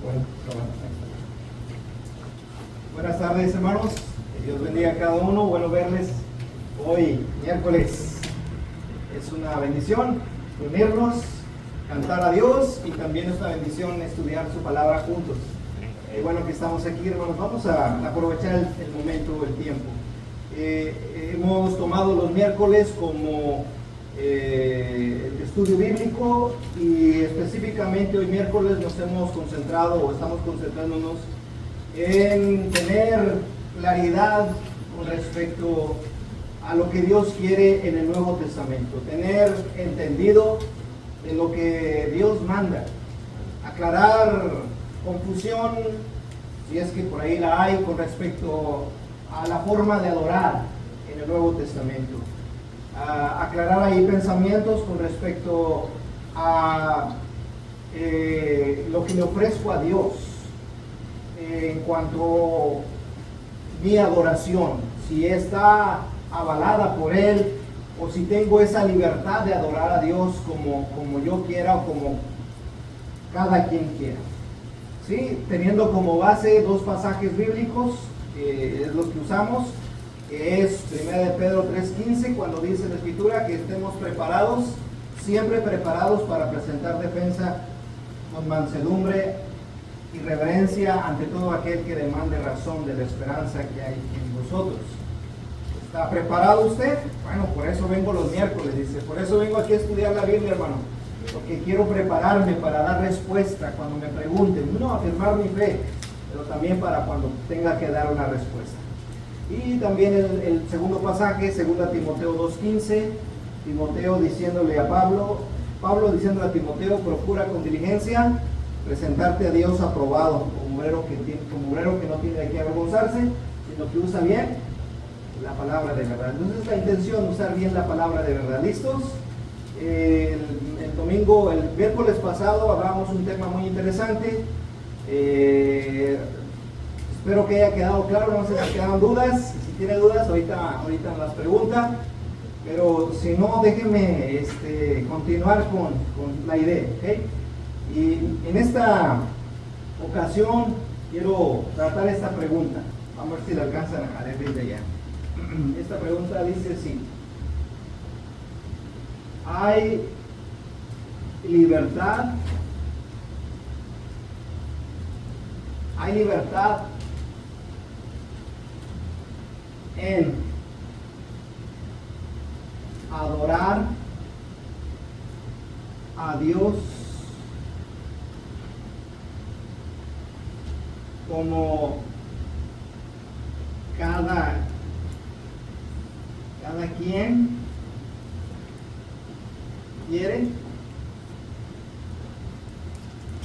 Bueno, buenas tardes, hermanos. Que Dios bendiga a cada uno. Bueno verles hoy, miércoles. Es una bendición reunirnos, cantar a Dios, y también es una bendición estudiar su palabra juntos. Bueno que estamos aquí, hermanos. Vamos a aprovechar el momento, el tiempo. Hemos tomado los miércoles como estudio bíblico, y específicamente hoy miércoles nos hemos concentrado o estamos concentrándonos en tener claridad con respecto a lo que Dios quiere en el Nuevo Testamento, tener entendido de lo que Dios manda, aclarar confusión, si es que por ahí la hay, con respecto a la forma de adorar en el Nuevo Testamento. Aclarar ahí pensamientos con respecto a lo que le ofrezco a Dios en cuanto a mi adoración, si está avalada por Él o si tengo esa libertad de adorar a Dios como yo quiera o como cada quien quiera. ¿Sí? Teniendo como base dos pasajes bíblicos, es los que usamos, que es 1 de Pedro 3:15, cuando dice la Escritura que estemos preparados, siempre preparados para presentar defensa con mansedumbre y reverencia ante todo aquel que demande razón de la esperanza que hay en vosotros. ¿Está preparado usted? Bueno, por eso vengo los miércoles, dice, por eso vengo aquí a estudiar la Biblia, hermano, porque quiero prepararme para dar respuesta cuando me pregunten, no afirmar mi fe, pero también para cuando tenga que dar una respuesta. Y también el segundo pasaje, 2 Timoteo 2:15, Timoteo diciéndole a Pablo diciéndole a Timoteo, procura con diligencia presentarte a Dios aprobado, como obrero que no tiene de qué avergonzarse, sino que usa bien la palabra de verdad. Entonces la intención, usar bien la palabra de verdad. ¿Listos? El miércoles pasado hablamos un tema muy interesante. Espero que haya quedado claro, no sé si quedaron dudas. Si tiene dudas, ahorita me las pregunta. Pero si no, déjenme continuar con la idea. ¿Okay? Y en esta ocasión quiero tratar esta pregunta. Vamos a ver si la alcanzan a leer desde allá. Esta pregunta dice así: ¿hay libertad? ¿Hay libertad en adorar a Dios como cada quien quiere?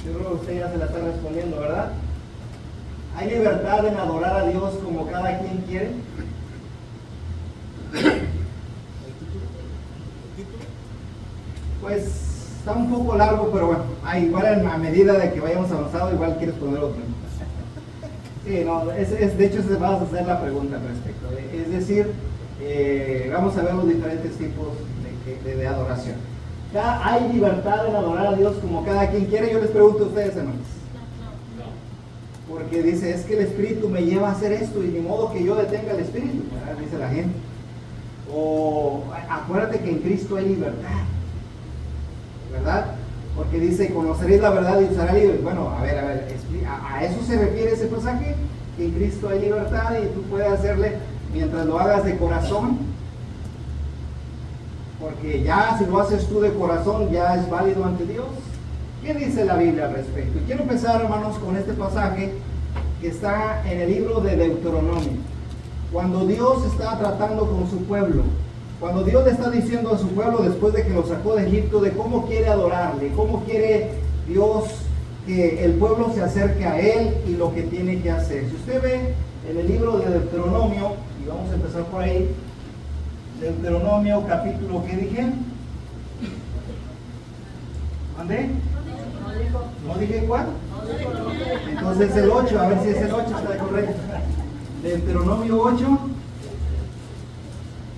Yo creo que usted ya se la está respondiendo, ¿verdad? ¿Hay libertad en adorar a Dios como cada quien quiere? Pues está un poco largo, pero bueno, igual a medida de que vayamos avanzando, igual quieres poner otro. Sí, no, de hecho se va a hacer la pregunta al respecto. Es decir, vamos a ver los diferentes tipos de adoración. ¿Hay libertad en adorar a Dios como cada quien quiere? Yo les pregunto a ustedes, hermanos. Porque dice, es que el Espíritu me lleva a hacer esto y ni modo que yo detenga el Espíritu, ¿verdad? Dice la gente. O acuérdate que en Cristo hay libertad, ¿verdad? Porque dice, conoceréis la verdad y os hará libres. Bueno, a ver, ¿a eso se refiere ese pasaje? Que en Cristo hay libertad y tú puedes hacerle mientras lo hagas de corazón. Porque ya si lo haces tú de corazón, ya es válido ante Dios. ¿Qué dice la Biblia al respecto? Y quiero empezar, hermanos, con este pasaje que está en el libro de Deuteronomio. Cuando Dios está tratando con su pueblo, cuando Dios le está diciendo a su pueblo después de que lo sacó de Egipto, de cómo quiere adorarle, cómo quiere Dios que el pueblo se acerque a Él y lo que tiene que hacer. Si usted ve en el libro de Deuteronomio, y vamos a empezar por ahí, Deuteronomio capítulo, ¿qué dije? ¿Mandé? ¿No dije cuál? Entonces el 8, a ver si es el 8, está correcto. Deuteronomio 8.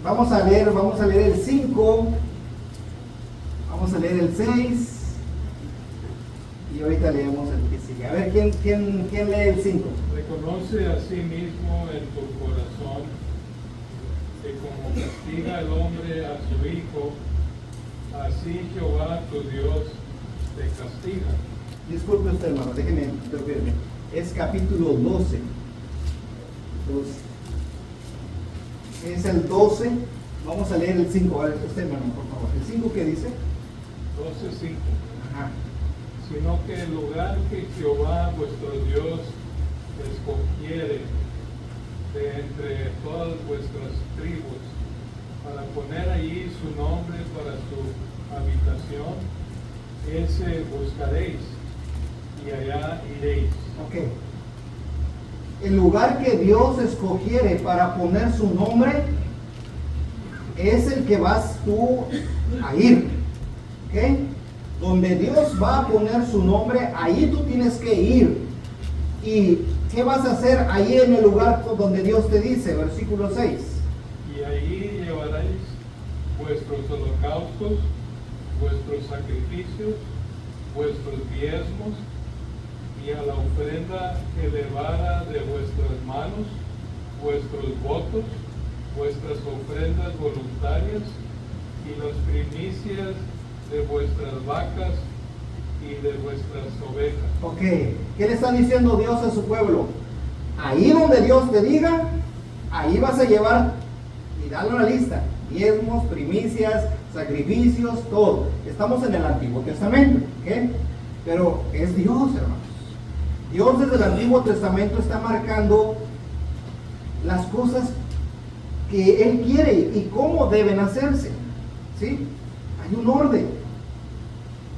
Vamos a leer el 5, vamos a leer el 6, Y ahorita leemos el que sigue. A ver, ¿quién lee el 5? Reconoce a sí mismo en tu corazón que como castiga el hombre a su hijo, así Jehová tu Dios te castiga. Disculpe usted, hermano, déjeme interrumpirme. Es capítulo 12. Es el 12. Vamos a leer el 5. A ver, usted, hermano, por favor. ¿El 5 qué dice? 12:5. Ajá. Sino que el lugar que Jehová vuestro Dios escogiere de entre todas vuestras tribus, para poner allí su nombre para su habitación, ese buscaréis, y allá iréis. Ok. El lugar que Dios escogiere para poner su nombre es el que vas tú a ir. ¿Ok? Donde Dios va a poner su nombre, ahí tú tienes que ir. ¿Y qué vas a hacer ahí en el lugar donde Dios te dice? Versículo 6. Y allí llevaréis vuestros holocaustos, vuestros sacrificios, vuestros diezmos, y a la ofrenda elevada de vuestras manos, vuestros votos, vuestras ofrendas voluntarias, y las primicias de vuestras vacas y de vuestras ovejas. Ok, ¿qué le está diciendo Dios a su pueblo? Ahí donde Dios te diga, ahí vas a llevar, y dale una lista: diezmos, primicias, sacrificios, todo. Estamos en el Antiguo Testamento, ¿ok? Pero es Dios, hermanos. Dios desde el Antiguo Testamento está marcando las cosas que Él quiere y cómo deben hacerse, ¿sí? Hay un orden.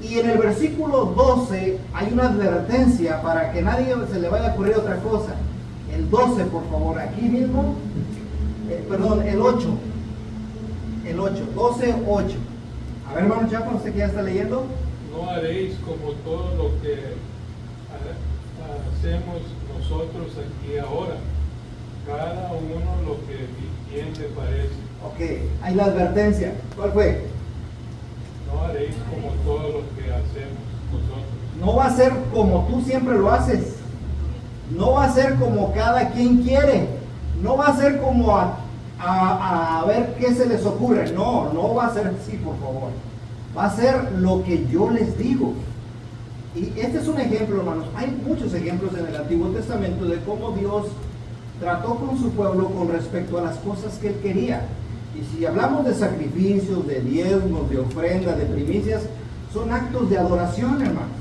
Y en el versículo 12 hay una advertencia para que nadie se le vaya a ocurrir otra cosa. El 12, por favor, aquí mismo, perdón, el 8. El 8, 12, 8. A ver, hermano Chapa, usted que ya está leyendo. No haréis como todo lo que hacemos nosotros aquí ahora, cada uno lo que bien le parece. Ok, hay la advertencia. ¿Cuál fue? No haréis como todo lo que hacemos nosotros. No va a ser como tú siempre lo haces. No va a ser como cada quien quiere. No va a ser como a ver qué se les ocurre. No, no va a ser así, por favor. Va a ser lo que yo les digo. Y este es un ejemplo, hermanos. Hay muchos ejemplos en el Antiguo Testamento de cómo Dios trató con su pueblo con respecto a las cosas que Él quería. Y si hablamos de sacrificios, de diezmos, de ofrendas, de primicias, son actos de adoración, hermanos.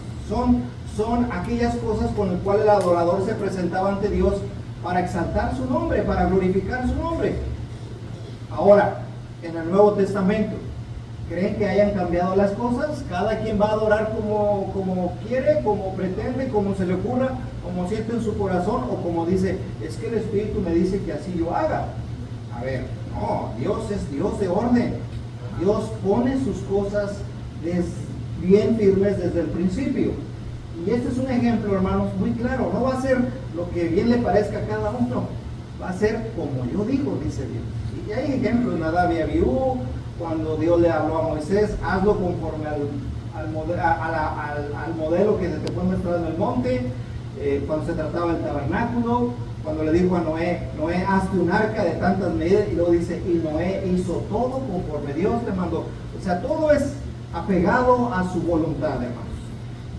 Son aquellas cosas con las cuales el adorador se presentaba ante Dios para exaltar su nombre, para glorificar su nombre. Ahora, en el Nuevo Testamento, ¿creen que hayan cambiado las cosas? Cada quien va a adorar como quiere, como pretende, como se le ocurra, como siente en su corazón, o como dice, es que el Espíritu me dice que así yo haga. A ver, no, Dios es Dios de orden. Dios pone sus cosas bien firmes desde el principio. Y este es un ejemplo, hermanos, muy claro. No va a ser lo que bien le parezca a cada uno. Va a ser como yo digo, dice Dios. Y hay ejemplos, Nadab y Abiú, cuando Dios le habló a Moisés, hazlo conforme al modelo que se te fue mostrado en el monte, cuando se trataba del tabernáculo, cuando le dijo a Noé, Noé, hazte un arca de tantas medidas, y luego dice, y Noé hizo todo conforme Dios te mandó. O sea, todo es apegado a su voluntad, hermanos.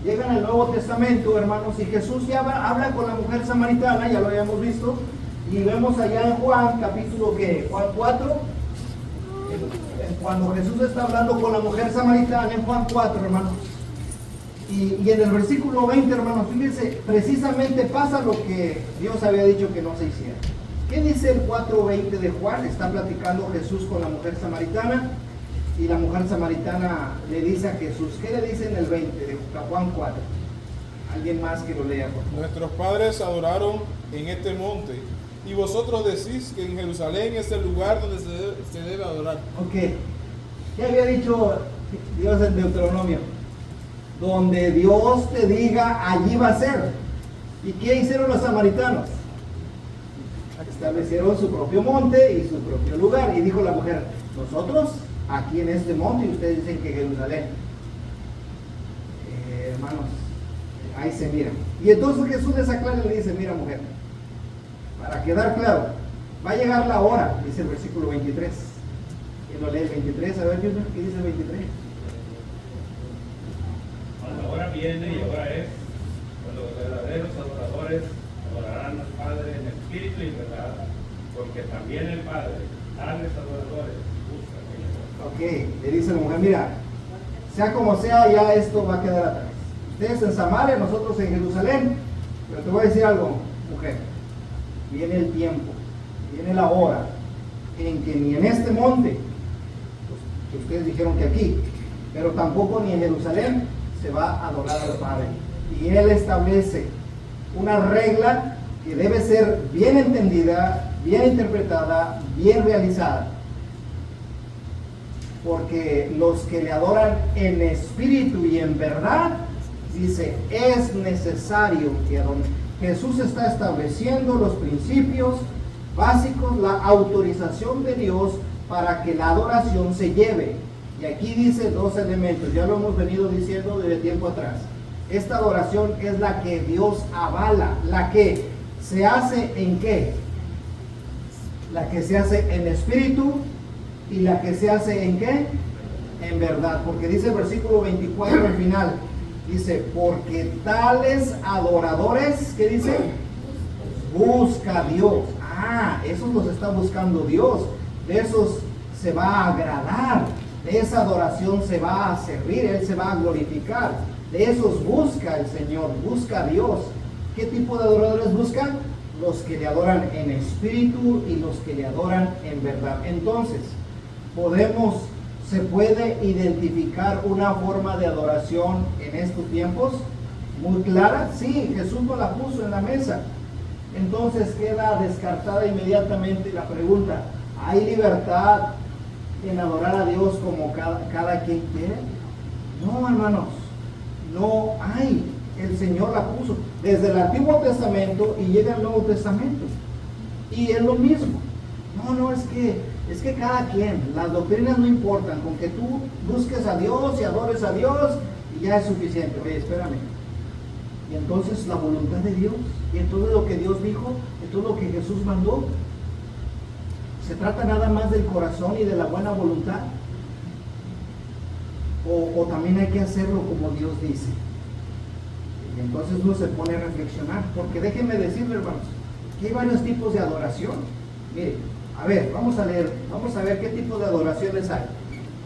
Llega en el Nuevo Testamento, hermanos, y Jesús ya habla con la mujer samaritana, ya lo habíamos visto, y vemos allá en Juan, capítulo ¿qué? Juan 4, cuando Jesús está hablando con la mujer samaritana en Juan 4, hermanos. Y en el versículo 20, hermanos, fíjense, precisamente pasa lo que Dios había dicho que no se hiciera. ¿Qué dice el 4:20 de Juan? Está platicando Jesús con la mujer samaritana, y la mujer samaritana le dice a Jesús, ¿qué le dice en el 20 de Juan 4? Alguien más que lo lea, por favor. Nuestros padres adoraron en este monte, y vosotros decís que en Jerusalén es el lugar donde se debe adorar. Ok, ¿qué había dicho Dios en Deuteronomio? Donde Dios te diga, allí va a ser. ¿Y qué hicieron los samaritanos? Establecieron su propio monte y su propio lugar. Y dijo la mujer, nosotros aquí en este monte, y ustedes dicen que Jerusalén. Hermanos, ahí se mira. Y entonces Jesús les aclara y le dice, mira mujer, para quedar claro, va a llegar la hora, dice el versículo 23. ¿Quién lo lee el 23? A ver, ¿qué dice el 23? Cuando ahora viene y ahora es, cuando los verdaderos adoradores adorarán al Padre en espíritu y en verdad, porque también el Padre, tales adoradores, busca que le Ok, le dice la mujer, mira, sea como sea, ya esto va a quedar atrás. Ustedes en Samaria, nosotros en Jerusalén, pero te voy a decir algo, mujer, viene el tiempo, viene la hora en que ni en este monte, pues, que ustedes dijeron que aquí, pero tampoco ni en Jerusalén se va a adorar al Padre. Y Él establece una regla que debe ser bien entendida, bien interpretada, bien realizada. Porque los que le adoran en espíritu y en verdad, dice, es necesario que adoren. Jesús está estableciendo los principios básicos, la autorización de Dios para que la adoración se lleve. Y aquí dice dos elementos, ya lo hemos venido diciendo desde tiempo atrás. Esta adoración es la que Dios avala, la que se hace en ¿qué? La que se hace en espíritu y la que se hace en ¿qué? En verdad. Porque dice el versículo 24 al final, dice, porque tales adoradores, ¿qué dice? Busca a Dios. Ah, esos los está buscando Dios. De esos se va a agradar. De esa adoración se va a servir. Él se va a glorificar. De esos busca el Señor. Busca a Dios. ¿Qué tipo de adoradores buscan? Los que le adoran en espíritu y los que le adoran en verdad. Entonces, se puede identificar una forma de adoración en estos tiempos muy clara. Sí, Jesús nos la puso en la mesa. Entonces queda descartada inmediatamente la pregunta, ¿hay libertad en adorar a Dios como cada quien quiere? No, hermanos, no hay. El Señor la puso desde el Antiguo Testamento y llega al Nuevo Testamento. Y es lo mismo. No, es que cada quien, las doctrinas no importan, con que tú busques a Dios y adores a Dios y ya es suficiente. Oye, espérame. Y entonces la voluntad de Dios, y entonces lo que Dios dijo, entonces lo que Jesús mandó, ¿se trata nada más del corazón y de la buena voluntad? ¿O también hay que hacerlo como Dios dice? Y entonces uno se pone a reflexionar, porque déjenme decirle, hermanos, que hay varios tipos de adoración. Mire, a ver, vamos a ver qué tipo de adoraciones hay.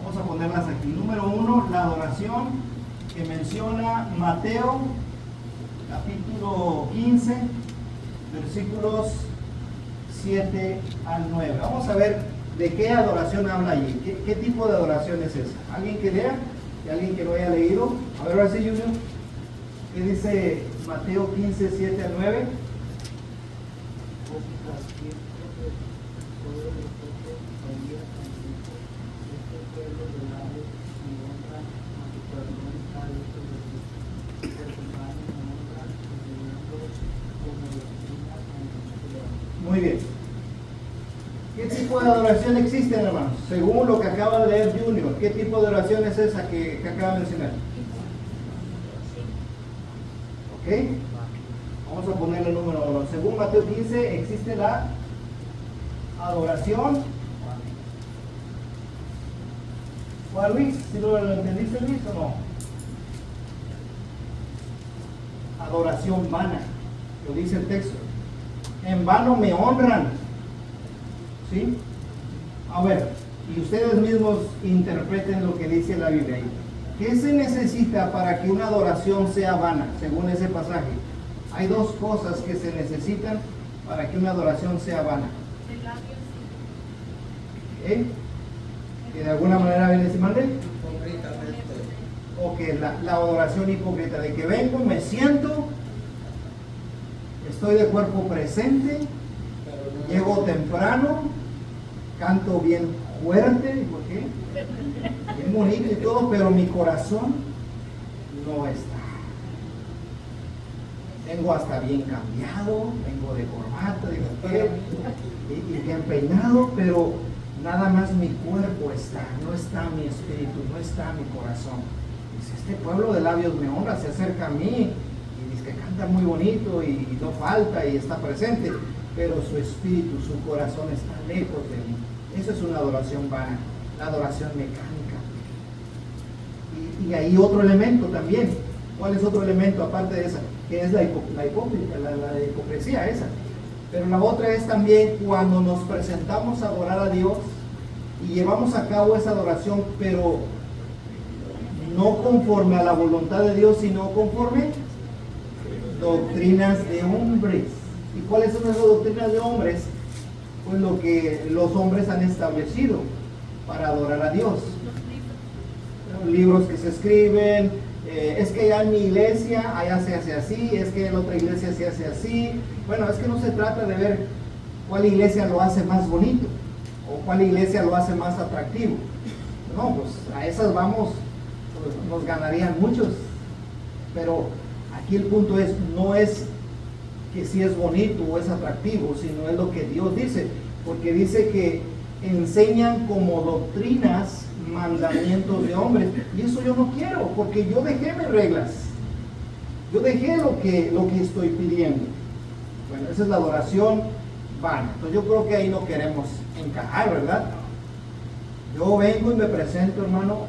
Vamos a ponerlas aquí. Número 1, la adoración que menciona Mateo, capítulo 15, versículos 7 al 9. Vamos a ver de qué adoración habla allí. ¿Qué tipo de adoración es esa? ¿Alguien que lea? ¿Y alguien que lo haya leído? A ver, ahora sí, Junior. ¿Qué dice Mateo 15, 7 al 9? Muy bien. ¿Qué tipo de adoración existe, hermanos? Según lo que acaba de leer Junior, ¿qué tipo de oración es esa que acaba de mencionar? ¿Ok? Vamos a ponerle el número 1. Según Mateo 15, existe la adoración. ¿Cuál, Luis? ¿Sí lo entendiste, Luis, o no? Adoración vana, lo dice el texto. En vano me honran. ¿Sí? A ver, y ustedes mismos interpreten lo que dice la Biblia ahí. ¿Qué se necesita para que una adoración sea vana, según ese pasaje? Hay dos cosas que se necesitan para que una adoración sea vana. ¿Okay? Que de alguna manera viene a mande. O que la adoración hipócrita, de que vengo, me siento, estoy de cuerpo presente, llego temprano, canto bien fuerte, ¿por qué? Bien bonito y todo, pero mi corazón no está. Vengo hasta bien cambiado, vengo de corbata, y bien peinado, pero nada más mi cuerpo está, no está mi espíritu, no está mi corazón. Dice, este pueblo de labios me honra, se acerca a mí y estar muy bonito y no falta y está presente, pero su espíritu, su corazón está lejos de mí. Eso es una adoración vana, la adoración mecánica. Y hay otro elemento también. ¿Cuál es otro elemento aparte de esa? Que es la hipocresía esa. Pero la otra es también cuando nos presentamos a adorar a Dios y llevamos a cabo esa adoración, pero no conforme a la voluntad de Dios, sino conforme doctrinas de hombres. ¿Y cuáles son esas doctrinas de hombres? Pues lo que los hombres han establecido para adorar a Dios. Libros que se escriben, es que ya en mi iglesia, allá se hace así, es que en otra iglesia se hace así. Bueno, es que no se trata de ver cuál iglesia lo hace más bonito o cuál iglesia lo hace más atractivo. No, pues a esas vamos, pues, nos ganarían muchos. Pero aquí el punto es, no es que si es bonito o es atractivo, sino es lo que Dios dice, porque dice que enseñan como doctrinas mandamientos de hombres, y eso yo no quiero, porque yo dejé mis reglas, yo dejé lo que estoy pidiendo. Bueno, esa es la adoración vana. Entonces yo creo que ahí no queremos encajar, ¿verdad? Yo vengo y me presento, hermano,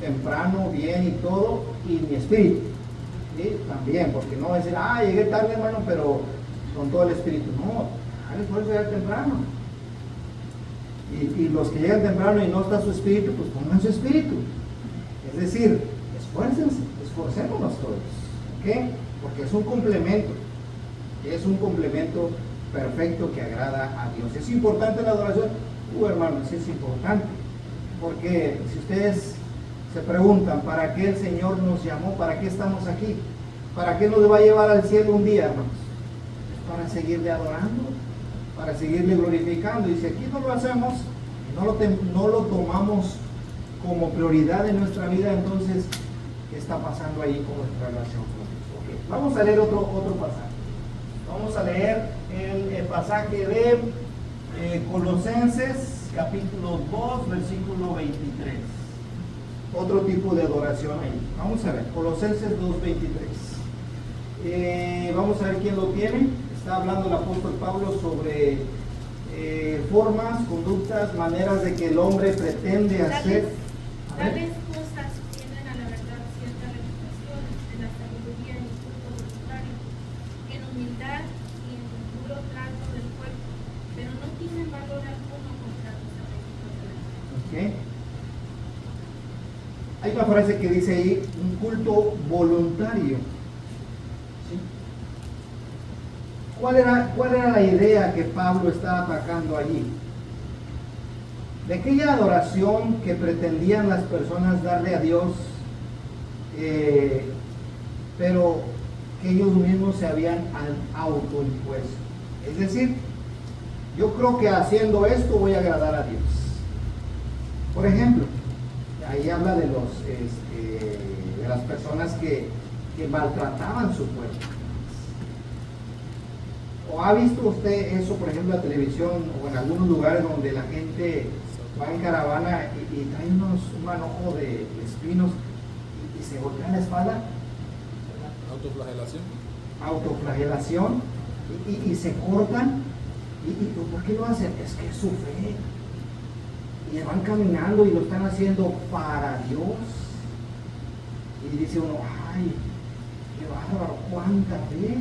temprano, bien y todo, y mi espíritu, ¿sí? También, porque no va a decir, llegué tarde, hermano, pero con todo el espíritu. No, por eso llegar temprano. Y los que llegan temprano y no está su espíritu, pues pongan su espíritu. Es decir, esfuércense, esforcémonos todos, ¿ok? Porque es un complemento perfecto que agrada a Dios. ¿Es importante la adoración? Hermanos, sí es importante, porque si ustedes se preguntan, ¿para qué el Señor nos llamó? ¿Para qué estamos aquí? ¿Para qué nos va a llevar al cielo un día, hermanos? Es para seguirle adorando, para seguirle glorificando. Y si aquí no lo hacemos, no lo tomamos como prioridad en nuestra vida, entonces, ¿qué está pasando ahí con nuestra relación con Dios? Okay. Vamos a leer otro pasaje. Vamos a leer el pasaje de Colosenses, capítulo 2, versículo 23. Otro tipo de adoración ahí. Vamos a ver, Colosenses 2:23. Vamos a ver quién lo tiene. Está hablando el apóstol Pablo sobre formas, conductas, maneras de que el hombre pretende hacer. Tales cosas tienden a la verdad cierta reputación en la sabiduría y el culto voluntario, en humildad y en el puro trato del cuerpo, pero no tienen valor alguno contra los apetitos de la carne. Hay una frase que dice ahí, un culto voluntario. ¿Sí? ¿Cuál era la idea que Pablo estaba atacando allí? De aquella adoración que pretendían las personas darle a Dios, pero que ellos mismos se habían autoimpuesto. Es decir, yo creo que haciendo esto voy a agradar a Dios. Por ejemplo, ahí habla de las personas que maltrataban su cuerpo. ¿O ha visto usted eso, por ejemplo, en la televisión o en algunos lugares donde la gente va en caravana y trae un manojo de espinos y se golpean la espalda? Autoflagelación. Y se cortan. ¿Y por qué lo hacen? Es que es su fe. Y van caminando y lo están haciendo para Dios. Y dice uno, ¡ay, qué bárbaro! ¡Cuánta fe!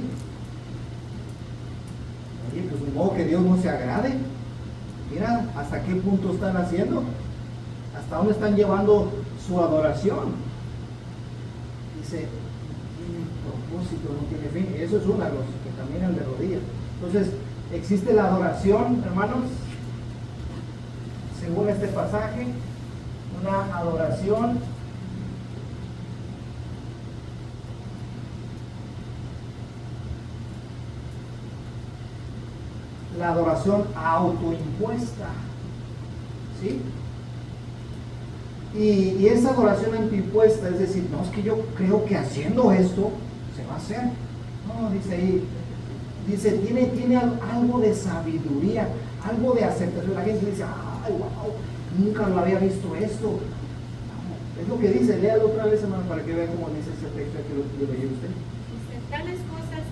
Oye, pues de modo que Dios no se agrade. Mira hasta qué punto están haciendo, hasta dónde están llevando su adoración. Dice, no tiene propósito, no tiene fin. Eso es una, los que caminan de rodillas. Entonces, existe la adoración, hermanos, según este pasaje, una adoración la adoración autoimpuesta, ¿sí? Y esa adoración autoimpuesta, es decir, no, es que yo creo que haciendo esto se va a hacer. No, dice ahí, tiene algo de sabiduría, algo de aceptación. La gente dice, ay, wow, nunca lo había visto esto. No, es lo que dice, léalo otra vez, hermano, para que vean cómo dice ese texto que lo leyó usted. Dice, tales cosas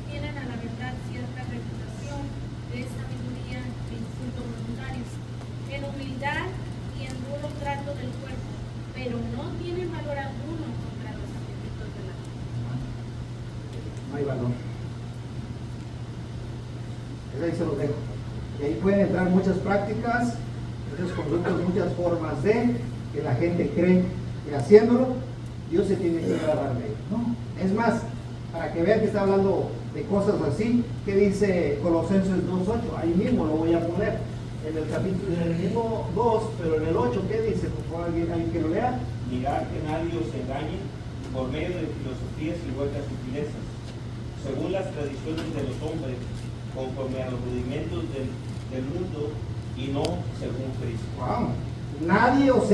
no hay valor. Ahí se lo dejo. Y ahí pueden entrar muchas prácticas, muchos conductos, muchas formas de que la gente cree que haciéndolo, Dios se tiene que agradar de ellos. No, es más, para que vean que está hablando de cosas así, ¿qué dice Colosenses 2.8? Ahí mismo lo voy a poner, en el capítulo, en el mismo 2, pero en el 8, ¿qué dice? Por favor, alguien que lo lea. Mirad que nadie os engañe por medio de filosofías y huecas sutilezas, según las tradiciones de los hombres, conforme a los rudimentos del mundo y no según Cristo. Wow. Nadie os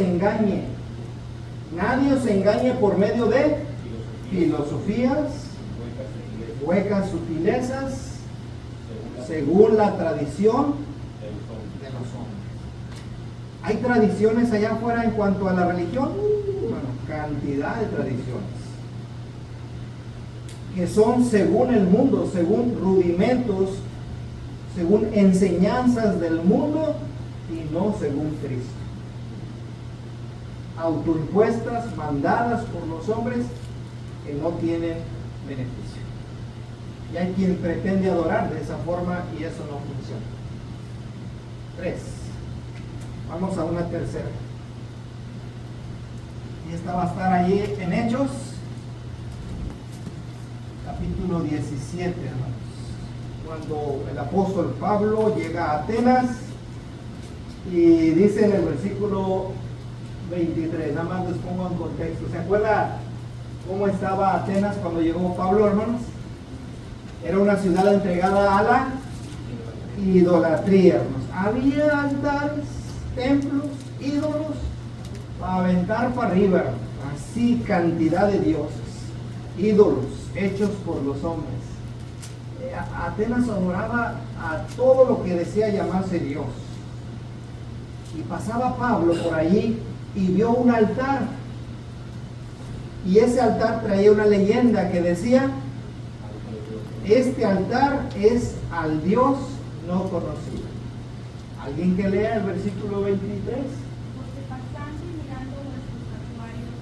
engañe por medio de filosofías, huecas sutilezas, según la tradición de los hombres. ¿Hay tradiciones allá afuera en cuanto a la religión? Bueno, cantidad de tradiciones que son según el mundo, según rudimentos, según enseñanzas del mundo y no según Cristo. Autoimpuestas, mandadas por los hombres que no tienen beneficio. Y hay quien pretende adorar de esa forma y eso no funciona. 3. Vamos a una tercera. Y esta va a estar ahí en Hechos, capítulo 17, hermanos. Cuando el apóstol Pablo llega a Atenas y dice en el versículo 23, nada más les pongo en contexto. ¿Se acuerda cómo estaba Atenas cuando llegó Pablo, hermanos? Era una ciudad entregada a la idolatría, hermanos. Había altares, templos, ídolos para aventar para arriba, hermanos. Así cantidad de dioses, ídolos hechos por los hombres. Atenas adoraba a todo lo que decía llamarse Dios. Y pasaba Pablo por allí y vio un altar. Y ese altar traía una leyenda que decía: este altar es al Dios no conocido. ¿Alguien que lea el versículo 23? Porque pasando y mirando nuestros santuarios,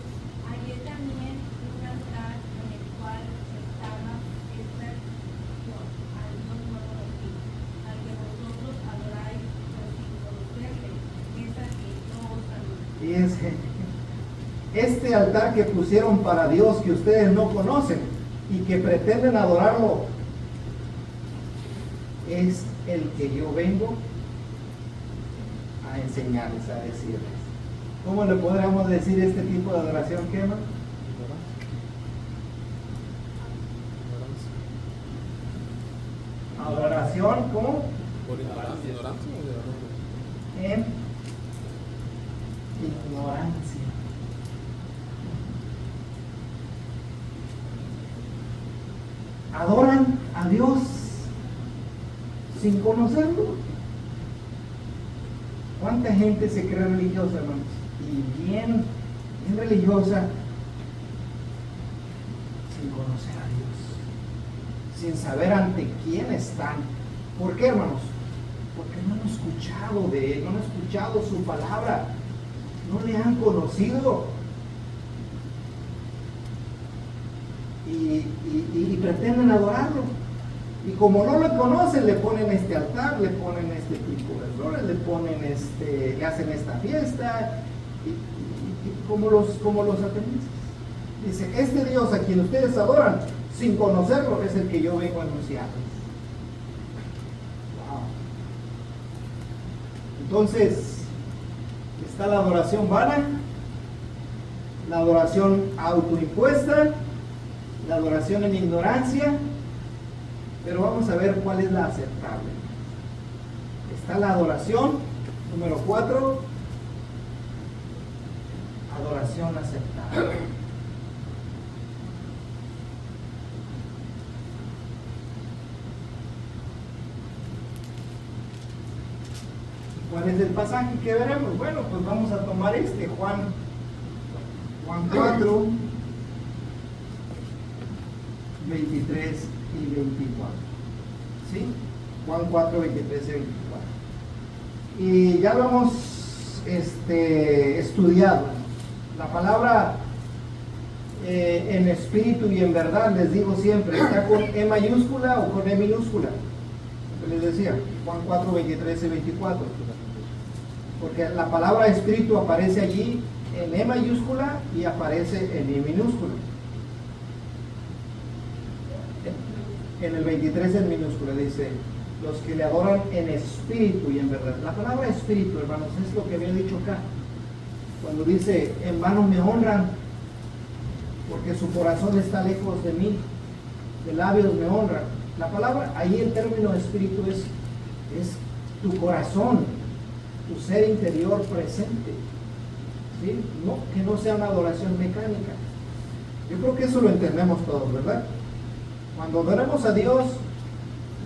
hallé también un altar en el cual estaba esta Dios, al Dios no conocido, al que vosotros adoráis, pero sin conocerle, es al que no os saluda. Y es este altar que pusieron para Dios, que ustedes no conocen y que pretenden adorarlo, es el que yo vengo a enseñarles, a decirles. ¿Cómo le podríamos decir este tipo de adoración, Kema? Adoración, ¿cómo? Por ignorancia. En ignorancia. Adoran a Dios sin conocerlo. ¿Cuánta gente se cree religiosa, hermanos? Y bien religiosa, sin conocer a Dios, sin saber ante quién están. ¿Por qué, hermanos? Porque no han escuchado de Él, no han escuchado su palabra, no le han conocido. Y pretenden adorarlo. Y como no lo conocen, le ponen este altar, le ponen este tipo de flores, le hacen esta fiesta, y como los atenienses. Dice, este Dios a quien ustedes adoran, sin conocerlo, es el que yo vengo a anunciarles. Wow. Entonces, está la adoración vana, la adoración autoimpuesta, la adoración en ignorancia, pero vamos a ver cuál es la aceptable. Está la adoración, número 4, adoración aceptable. ¿Cuál es el pasaje que veremos? Bueno, pues vamos a tomar Juan 4, 23 y 24. ¿Sí? Juan 4, 23 y 24. Y ya lo hemos estudiado. La palabra en espíritu y en verdad, les digo siempre, ¿está con E mayúscula o con E minúscula? Lo que les decía, Juan 4, 23 y 24. Porque la palabra espíritu aparece allí en E mayúscula y aparece en I minúscula. En el 23 en minúscula dice, los que le adoran en espíritu y en verdad. La palabra espíritu, hermanos, es lo que había dicho acá. Cuando dice, en vano me honran, porque su corazón está lejos de mí, de labios me honran. La palabra, ahí el término espíritu es tu corazón, tu ser interior presente. ¿Sí? No, que no sea una adoración mecánica. Yo creo que eso lo entendemos todos, ¿verdad? Cuando adoramos a Dios,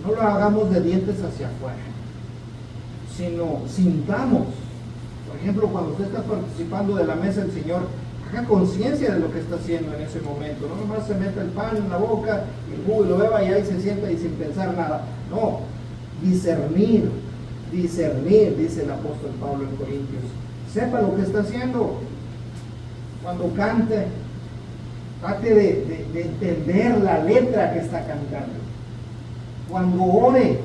no lo hagamos de dientes hacia afuera, sino sintamos. Por ejemplo, cuando usted está participando de la mesa del Señor, haga conciencia de lo que está haciendo en ese momento. No nomás se meta el pan en la boca, el jugo y lo beba y ahí se sienta y sin pensar nada. No, discernir, dice el apóstol Pablo en Corintios. Sepa lo que está haciendo. Cuando cante, trate de entender la letra que está cantando. Cuando ore,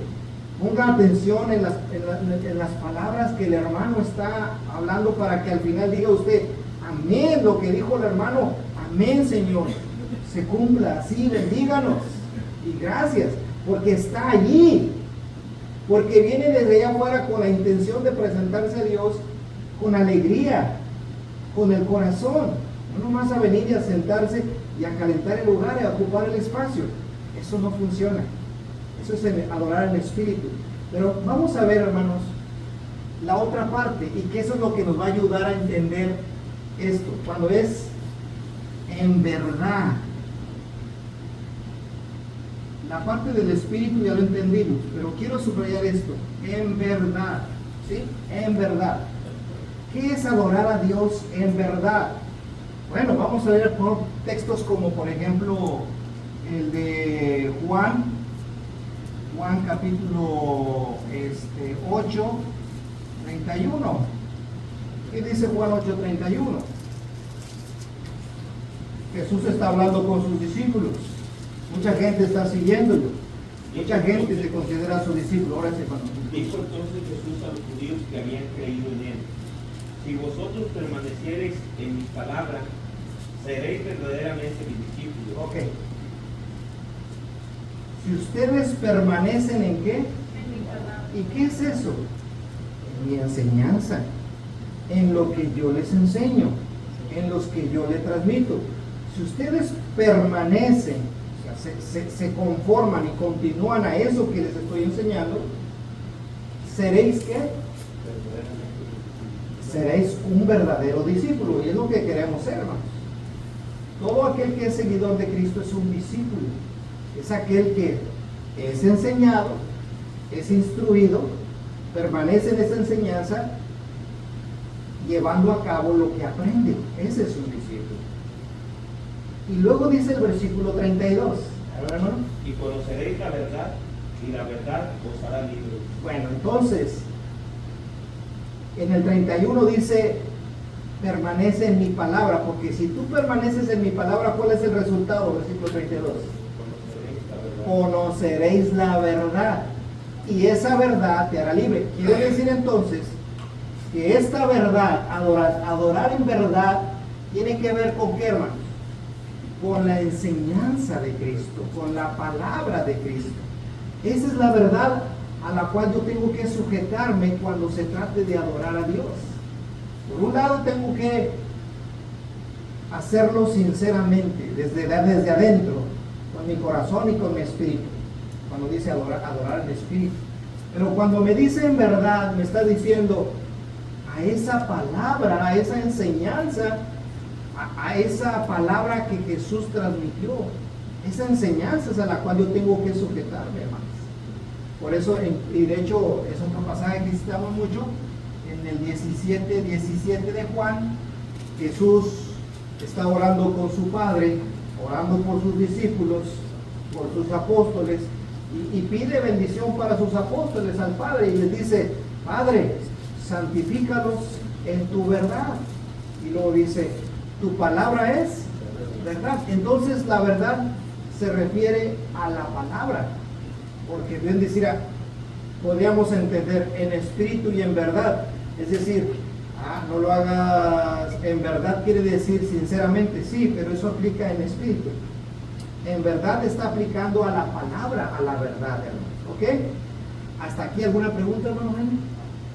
ponga atención en las palabras que el hermano está hablando para que al final diga usted, amén, lo que dijo el hermano, amén, Señor, se cumpla así, bendíganos y gracias, porque está allí, porque viene desde allá afuera con la intención de presentarse a Dios con alegría, con el corazón, no nomás a venir y a sentarse y a calentar el lugar y a ocupar el espacio. Eso no funciona. Eso es adorar en espíritu. Pero vamos a ver, hermanos, la otra parte, y que eso es lo que nos va a ayudar a entender esto, cuando es en verdad. La parte del espíritu ya lo entendimos, pero quiero subrayar esto, en verdad, ¿sí? En verdad. ¿Qué es adorar a Dios en verdad? Bueno, vamos a ver por textos como por ejemplo el de Juan capítulo 8, 31. ¿Qué dice Juan 8, 31? Jesús está hablando con sus discípulos. Mucha gente está siguiéndolo. Mucha gente se considera su discípulo. Ahora sí, hermano. Dijo entonces Jesús a los judíos que habían creído en él: si vosotros permaneciereis en mis palabras, seréis verdaderamente mis discípulos. Ok. Si ustedes permanecen en qué? En mi palabra. ¿Y qué es eso? En mi enseñanza, en lo que yo les enseño, en los que yo les transmito. Si ustedes permanecen, o sea, se conforman y continúan a eso que les estoy enseñando, ¿seréis qué? Seréis un verdadero discípulo, y es lo que queremos ser, hermanos. Todo aquel que es seguidor de Cristo es un discípulo. Es aquel que es enseñado, es instruido, permanece en esa enseñanza, llevando a cabo lo que aprende. Ese es un discípulo. Y luego dice el versículo 32. Hermano. Y conoceréis la verdad, y la verdad os hará libres. Bueno, entonces, en el 31 dice, permanece en mi palabra, porque si tú permaneces en mi palabra, ¿cuál es el resultado? Versículo 32. Conoceréis la verdad, y esa verdad te hará libre. Quiere decir entonces que esta verdad, adorar en verdad, tiene que ver con qué, hermanos? Con la enseñanza de Cristo, con la palabra de Cristo. Esa es la verdad a la cual yo tengo que sujetarme cuando se trate de adorar a Dios. Por un lado tengo que hacerlo sinceramente, desde adentro, con mi corazón y con mi espíritu, cuando dice adorar en espíritu. Pero cuando me dice en verdad, me está diciendo a esa palabra, a esa enseñanza, a esa palabra que Jesús transmitió. Esa enseñanza es a la cual yo tengo que sujetarme, hermanos. Por eso, y de hecho es otro pasaje que citamos mucho, en el 17 de Juan, Jesús está orando con su Padre, orando por sus discípulos, por sus apóstoles, y pide bendición para sus apóstoles al Padre, y les dice: Padre, santifícalos en tu verdad. Y luego dice: tu palabra es verdad. Entonces la verdad se refiere a la palabra, porque bien decir, podríamos entender en espíritu y en verdad, es decir, no lo hagas en verdad quiere decir sinceramente, sí, pero eso aplica en espíritu. En verdad está aplicando a la palabra, a la verdad, hermanos. ¿Ok? ¿Hasta aquí alguna pregunta, hermano?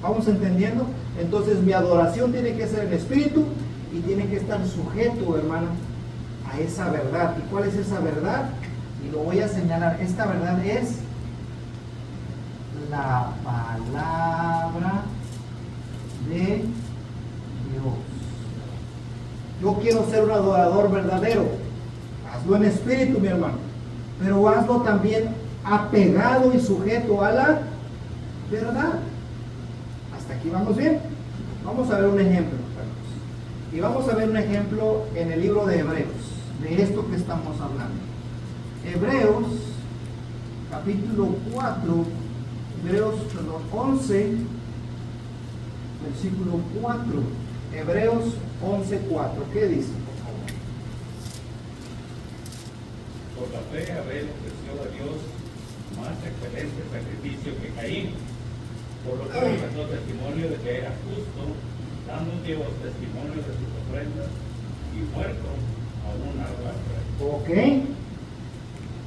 ¿Vamos entendiendo? Entonces mi adoración tiene que ser en espíritu y tiene que estar sujeto, hermano, a esa verdad. ¿Y cuál es esa verdad? Y lo voy a señalar. Esta verdad es la palabra de Dios. Yo quiero ser un adorador verdadero. Hazlo en espíritu, mi hermano, pero hazlo también apegado y sujeto a la verdad. ¿Hasta aquí vamos bien? Vamos a ver un ejemplo, hermanos. Y vamos a ver un ejemplo en el libro de Hebreos, de esto que estamos hablando. Hebreos, capítulo 4, Hebreos 11, versículo 4. Hebreos 11, 4. ¿Qué dice? Por la fe Abel ofreció a Dios más excelente sacrificio que Caín, por lo que presentó testimonio de que era justo, dando Dios testimonio de sus ofrendas, y muerto aún arrastra. Ok.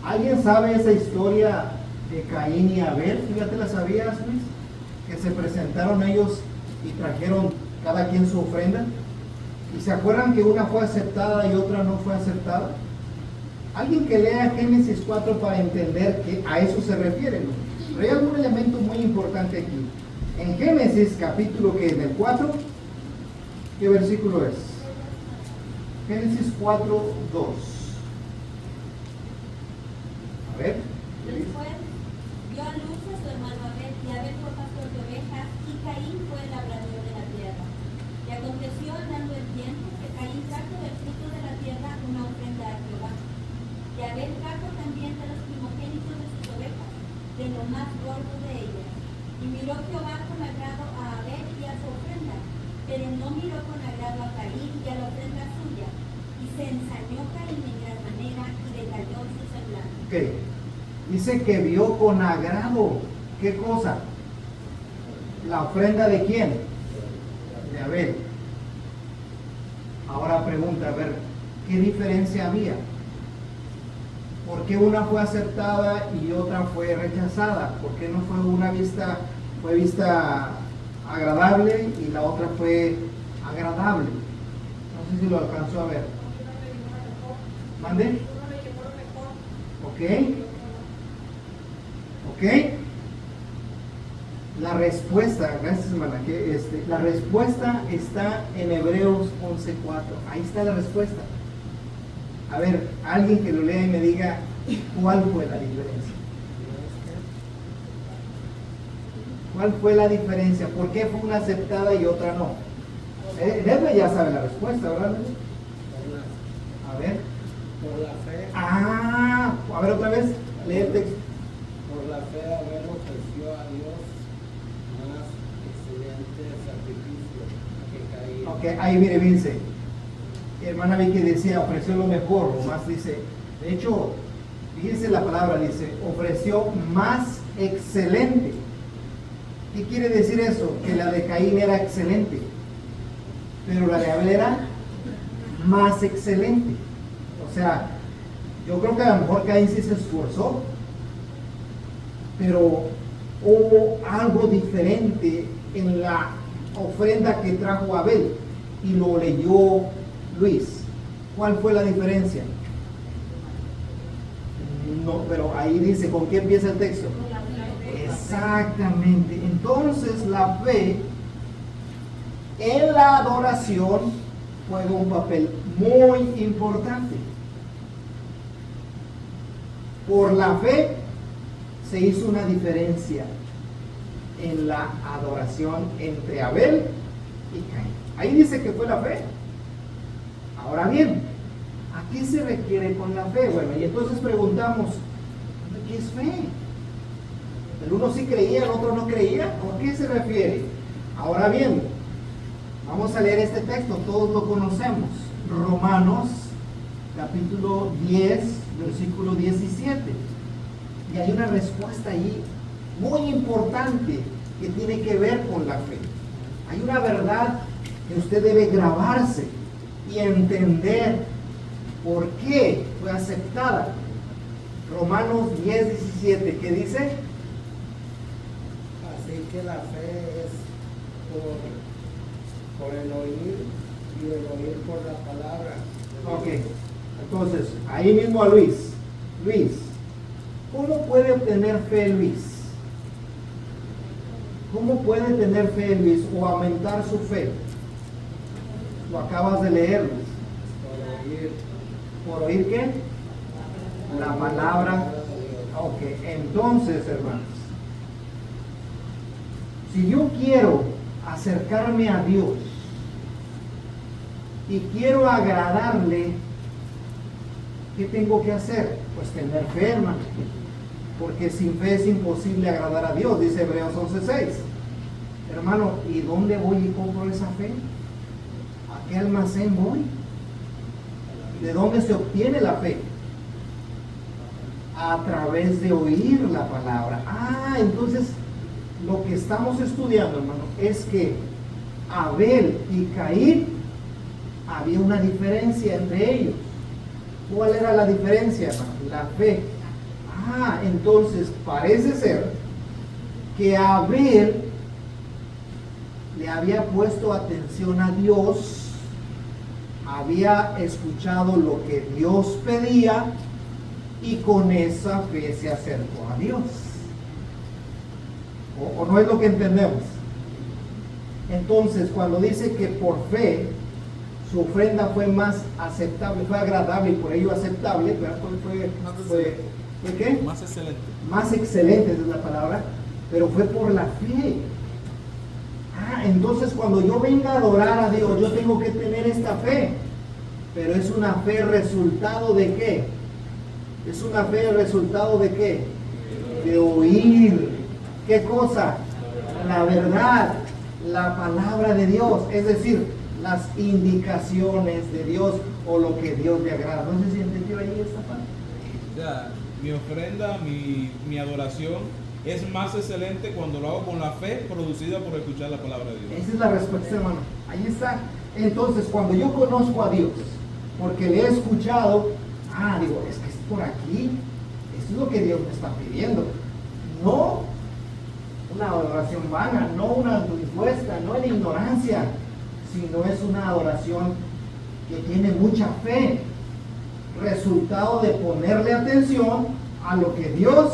¿Alguien sabe esa historia de Caín y Abel? ¿Tú ya te la sabías, Luis? Que se presentaron ellos y trajeron cada quien su ofrenda. ¿Y se acuerdan que una fue aceptada y otra no fue aceptada? Alguien que lea Génesis 4 para entender que a eso se refiere, ¿no? Pero hay algún elemento muy importante aquí. En Génesis capítulo que del 4, ¿qué versículo es? Génesis 4, 2. A ver. Después dio a luz a su hermano Abel, y Abel fue pastor de ovejas, y Caín fue labrador de la tierra. Y aconteció, andando el tiempo, que Caín trajo del fruto de la tierra una ofrenda a Jehová. Y Abel trajo también de los primogénitos de sus ovejas, de lo más gordo de ellas. Y miró Jehová con agrado a Abel y a su ofrenda, pero no miró con agrado a Caín y a la ofrenda suya. Y se ensañó Caín en gran manera y decayó su semblante. Ok. Dice que vio con agrado. ¿Qué cosa? ¿La ofrenda de quién? De Abel. Ahora pregunta, a ver, ¿qué diferencia había? ¿Por qué una fue aceptada y otra fue rechazada? ¿Por qué no fue una vista agradable y la otra fue agradable? No sé si lo alcanzó a ver. ¿Mande? Ok. Ok. La respuesta, gracias hermana, la respuesta está en Hebreos 11:4. Ahí está la respuesta. A ver, alguien que lo lea y me diga cuál fue la diferencia. ¿Cuál fue la diferencia? ¿Por qué fue una aceptada y otra no? Edwin ya sabe la respuesta, ¿verdad? A ver. Por la fe. A ver otra vez, lee el texto. Por la fe Abel ofreció a Dios más excelente sacrificio que Caín. Ok, ahí mire, Vince. Hermana Vicky decía, ofreció lo mejor, o más dice, de hecho, fíjense la palabra, dice, ofreció más excelente. ¿Qué quiere decir eso? Que la de Caín era excelente, pero la de Abel era más excelente. O sea, yo creo que a lo mejor Caín sí se esforzó, pero hubo algo diferente en la ofrenda que trajo Abel, y lo leyó Luis. ¿Cuál fue la diferencia? No, pero ahí dice, ¿con qué empieza el texto? Exactamente. Entonces la fe en la adoración juega un papel muy importante. Por la fe se hizo una diferencia en la adoración entre Abel y Caín. Ahí dice que fue la fe. Ahora bien, ¿a qué se requiere con la fe? Bueno, y entonces preguntamos, ¿qué es fe? El uno sí creía, el otro no creía. ¿A qué se refiere? Ahora bien, vamos a leer este texto, todos lo conocemos. Romanos capítulo 10, versículo 17. Y hay una respuesta ahí muy importante que tiene que ver con la fe. Hay una verdad que usted debe grabarse y entender por qué fue aceptada. Romanos 10, 17, ¿qué dice? Así que la fe es por el oír y el oír por la palabra. Ok, entonces, ahí mismo a Luis. Luis, ¿cómo puede obtener fe Luis? ¿Cómo puede tener fe Luis o aumentar su fe? Lo acabas de leer, Luis. Por oír. ¿Por oír qué? La palabra. Ok, entonces, hermanos, si yo quiero acercarme a Dios y quiero agradarle, ¿qué tengo que hacer? Pues tener fe, hermano. Porque sin fe es imposible agradar a Dios, dice Hebreos 11:6. Hermano, ¿y dónde voy y compro esa fe? ¿A qué almacén voy? ¿De dónde se obtiene la fe? A través de oír la palabra. Ah, entonces lo que estamos estudiando, hermano, es que Abel y Caín había una diferencia entre ellos. ¿Cuál era la diferencia, hermano? La fe. Ah, entonces parece ser que Abel le había puesto atención a Dios, había escuchado lo que Dios pedía y con esa fe se acercó a Dios. ¿O no es lo que entendemos? Entonces, cuando dice que por fe su ofrenda fue más aceptable, fue agradable y por ello aceptable, ¿verdad? ¿Fue qué? Más excelente. Más excelente es la palabra, pero fue por la fe. Ah, entonces cuando yo venga a adorar a Dios, yo tengo que tener esta fe. Pero es una fe resultado de qué? Es una fe resultado de qué? De oír. ¿Qué cosa? La verdad, la palabra de Dios, es decir, las indicaciones de Dios o lo que Dios le agrada. No sé si entendió ahí esta parte. O sea, mi ofrenda, mi adoración es más excelente cuando lo hago con la fe producida por escuchar la palabra de Dios. Esa es la respuesta, hermano. Ahí está. Entonces, cuando yo conozco a Dios, porque le he escuchado, digo, es que es por aquí, esto es lo que Dios me está pidiendo. No una adoración vana, no una impuesta, no en ignorancia, sino es una adoración que tiene mucha fe, resultado de ponerle atención a lo que Dios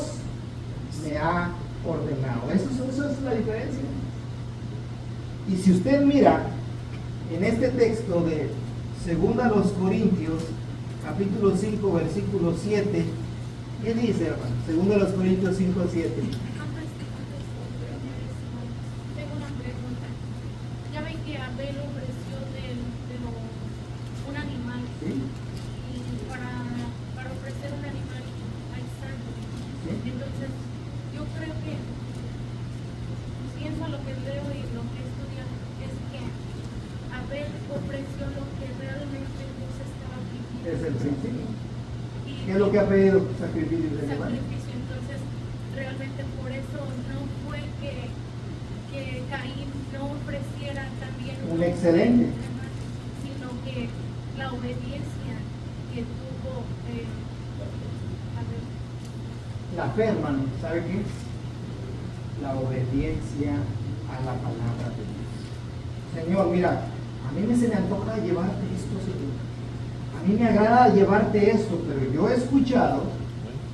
me ha ordenado. Eso es la diferencia. Y si usted mira en este texto de 2 Corintios, capítulo 5, versículo 7, ¿qué dice, hermano? 2 Corintios 5, 7. Tengo una pregunta. Ya ven que Abel ofreció un animal. ¿Sí? Y para ofrecer un animal hay sangre. ¿Sí? Entonces, yo creo que, pienso lo que leo y lo que estudio, es que Abel ofreció lo que realmente Dios estaba pidiendo. Es el principio. Y ¿Qué es lo que ha pedido? Sacrificio de animal. sacrificio. Entonces, realmente por eso no fue que Caín no ofreciera también Un excelente. sino que la obediencia que tuvo Abel. La fe, hermano, ¿sabe qué? La obediencia a la palabra de Dios. Señor, mira, a mí se me antoja llevarte esto, Señor. A mí me agrada llevarte esto, pero yo he escuchado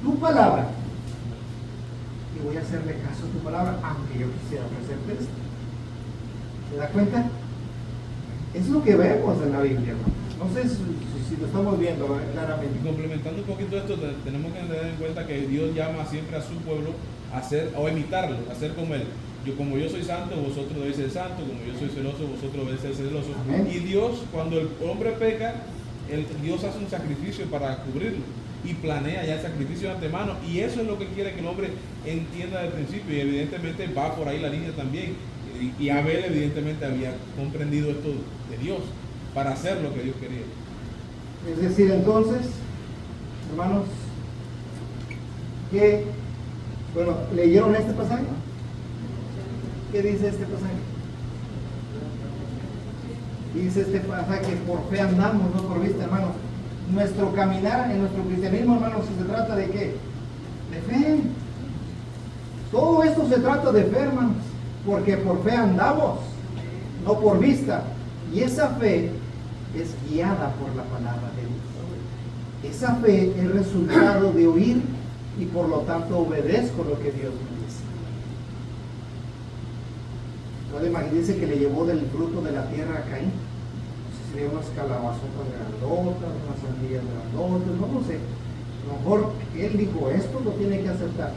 tu palabra y voy a hacerle caso a tu palabra, aunque yo quisiera ofrecerte esto. ¿Se da cuenta? Es lo que vemos en la Biblia, hermano. No sé si lo estamos viendo claramente. Y complementando un poquito esto, tenemos que tener en cuenta que Dios llama siempre a su pueblo a ser, o imitarlo, a ser como Él. Como yo soy santo, vosotros debéis ser santos, como yo soy celoso, vosotros debéis ser celosos. Amén. Y Dios, cuando el hombre peca, Dios hace un sacrificio para cubrirlo y planea ya el sacrificio de antemano, y eso es lo que quiere que el hombre entienda del principio, y evidentemente va por ahí la línea también. Y Abel evidentemente había comprendido esto de Dios para hacer lo que Dios quería. Es decir, entonces, hermanos, que, bueno, ¿leyeron este pasaje? ¿Qué dice este pasaje? Dice este pasaje que por fe andamos, no por vista, hermanos. Nuestro caminar en nuestro cristianismo, hermanos, se trata de ¿qué? De fe. Todo esto se trata de fe, hermanos, porque por fe andamos, no por vista. Y esa fe es guiada por la palabra de Dios. Esa fe es resultado de oír y por lo tanto obedezco lo que Dios me dice. Puede imaginarse que le llevó del fruto de la tierra a Caín. Serían unas calabazotas grandotas, unas sandías grandotas, no lo sé. A lo mejor él dijo, esto lo tiene que aceptar.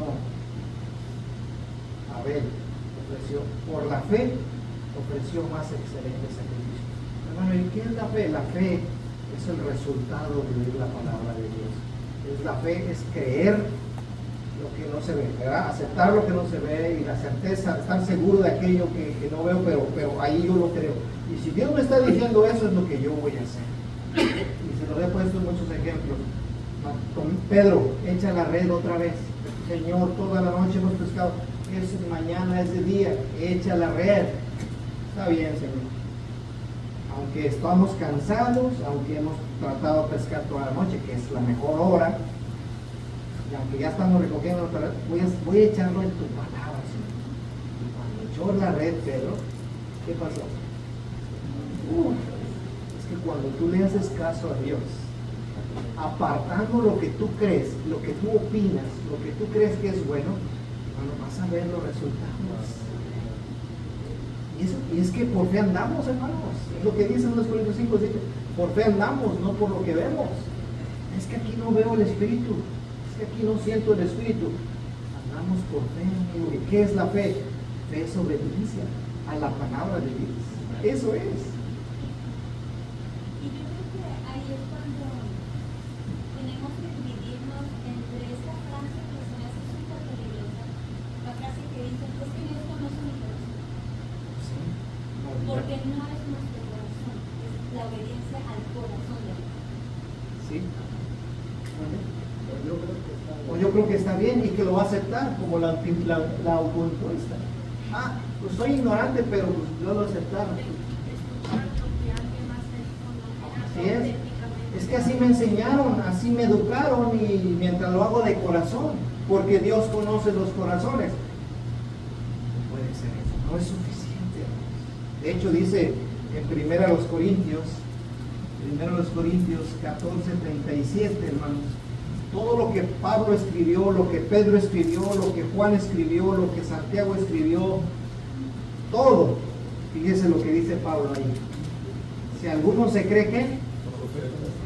No. Abel ofreció, por la fe, ofreció más excelente sacrificio. Hermano, ¿y qué es la fe? La fe es el resultado de oír la palabra de Dios. La fe es creer lo que no se ve, ¿verdad? Aceptar lo que no se ve y la certeza, estar seguro de aquello que no veo, pero ahí yo lo creo. Y si Dios me está diciendo eso, es lo que yo voy a hacer. Y se lo he puesto en muchos ejemplos. Con Pedro, echa la red otra vez. Señor, toda la noche hemos pescado. Mañana es de día, echa la red. Está bien, Señor. Aunque estamos cansados, aunque hemos tratado de pescar toda la noche, que es la mejor hora, y aunque ya estamos recogiendo otra vez, voy a echarlo en tu palabra, Señor. Y cuando echó la red, Pedro, ¿qué pasó? Es que cuando tú le haces caso a Dios, apartando lo que tú crees, lo que tú opinas, lo que tú crees que es bueno, bueno, vas a ver los resultados. Y es que por fe andamos, hermanos. Es lo que dice en 2 Corintios 5, dice, por fe andamos, no por lo que vemos. Es que aquí no veo el Espíritu, es que aquí no siento el Espíritu. Andamos por fe, amigo. ¿Y qué es la fe? Fe es obediencia a la palabra de Dios. Eso es. Y yo creo que ahí es cuando tenemos que dividirnos entre esta frase que se me hace súper peligrosa, la frase que dice, es que Dios conoce mi corazón. Porque no es nuestro corazón, es la obediencia al corazón de Dios. Sí. O yo creo que está bien y que lo va a aceptar, como la autoimpuesta. Pues soy ignorante, pero pues yo lo aceptaron. Así es. Es que así me enseñaron, así me educaron y mientras lo hago de corazón, porque Dios conoce los corazones. No puede ser eso, no es suficiente. De hecho dice en 1 Corintios 14:37, hermanos, todo lo que Pablo escribió, lo que Pedro escribió, lo que Juan escribió, lo que Santiago escribió, todo, fíjese lo que dice Pablo ahí. Si alguno se cree ¿qué?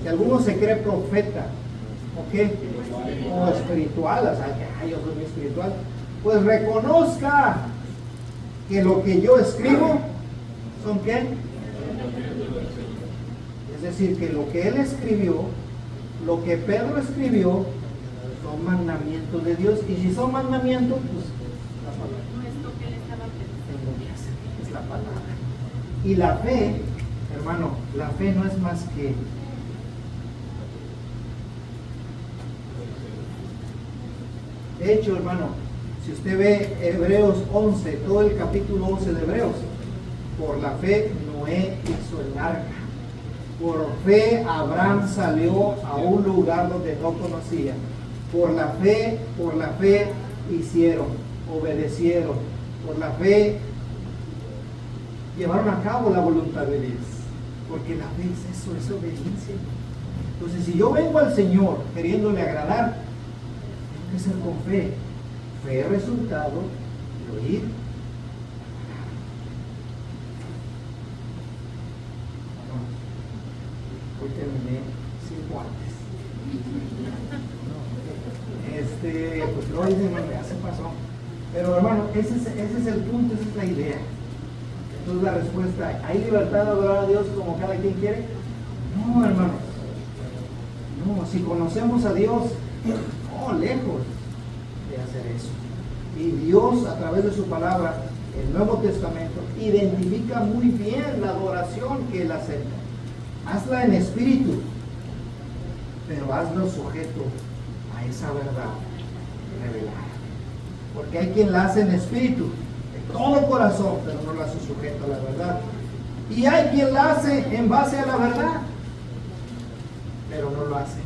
Si alguno se cree profeta, ¿ok? O espiritual, o sea, que yo soy muy espiritual, pues reconozca que lo que yo escribo son ¿qué? Es decir, que lo que él escribió, lo que Pedro escribió, son mandamientos de Dios. Y si son mandamientos, pues la palabra. No es lo que él estaba pensando. Tengo que hacer, es la palabra. Y la fe, hermano, la fe no es más que de hecho, hermano, si usted ve Hebreos 11, todo el capítulo 11 de Hebreos, por la fe Noé hizo el arca. Por fe Abraham salió a un lugar donde no conocía. Por la fe hicieron, obedecieron. Por la fe llevaron a cabo la voluntad de Dios. Porque la fe es eso, es obediencia. Entonces, si yo vengo al Señor queriéndole agradar, tengo que ser con fe. Fe es resultado de oír. Hoy terminé 5 antes. Pues lo dicen, ya se pasó. Pero hermano, ese es el punto, esa es la idea. Entonces la respuesta, ¿hay libertad de adorar a Dios como cada quien quiere? No, hermanos. No, si conocemos a Dios, no, lejos de hacer eso. Y Dios, a través de su palabra, el Nuevo Testamento, identifica muy bien la adoración que Él acepta. hazla en espíritu, pero hazlo sujeto a esa verdad revelada. Porque hay quien la hace en espíritu, de todo corazón, pero no la hace sujeto a la verdad. Y hay quien la hace en base a la verdad, pero no lo hace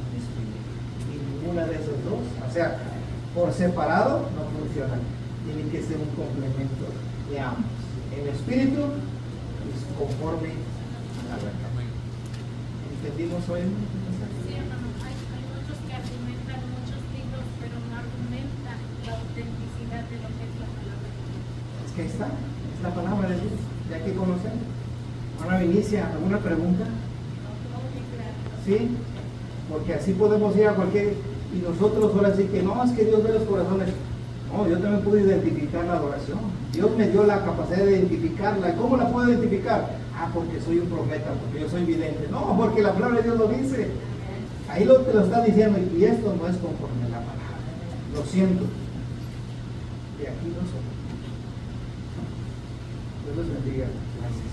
en espíritu. Y ninguna de esas dos, o sea, por separado no funcionan. Tiene que ser un complemento de ambos, en espíritu y conforme a la verdad. ¿Entendimos hoy? Sí, hermano, hay muchos que argumentan muchos libros, pero no argumentan la autenticidad de lo que es la palabra. Es que ahí está, es la palabra de Dios, ya que conocemos. Ahora Vinicia, ¿alguna pregunta? Sí, porque así podemos ir a cualquier, y nosotros ahora sí que no, es que Dios ve los corazones. No, yo también puedo identificar la adoración. Dios me dio la capacidad de identificarla. ¿Y cómo la puedo identificar? Ah, porque soy un profeta, porque yo soy vidente. No, porque la palabra de Dios lo dice. Ahí te lo está diciendo, y esto no es conforme a la palabra. Lo siento. Y aquí no soy. Dios los bendiga. Gracias.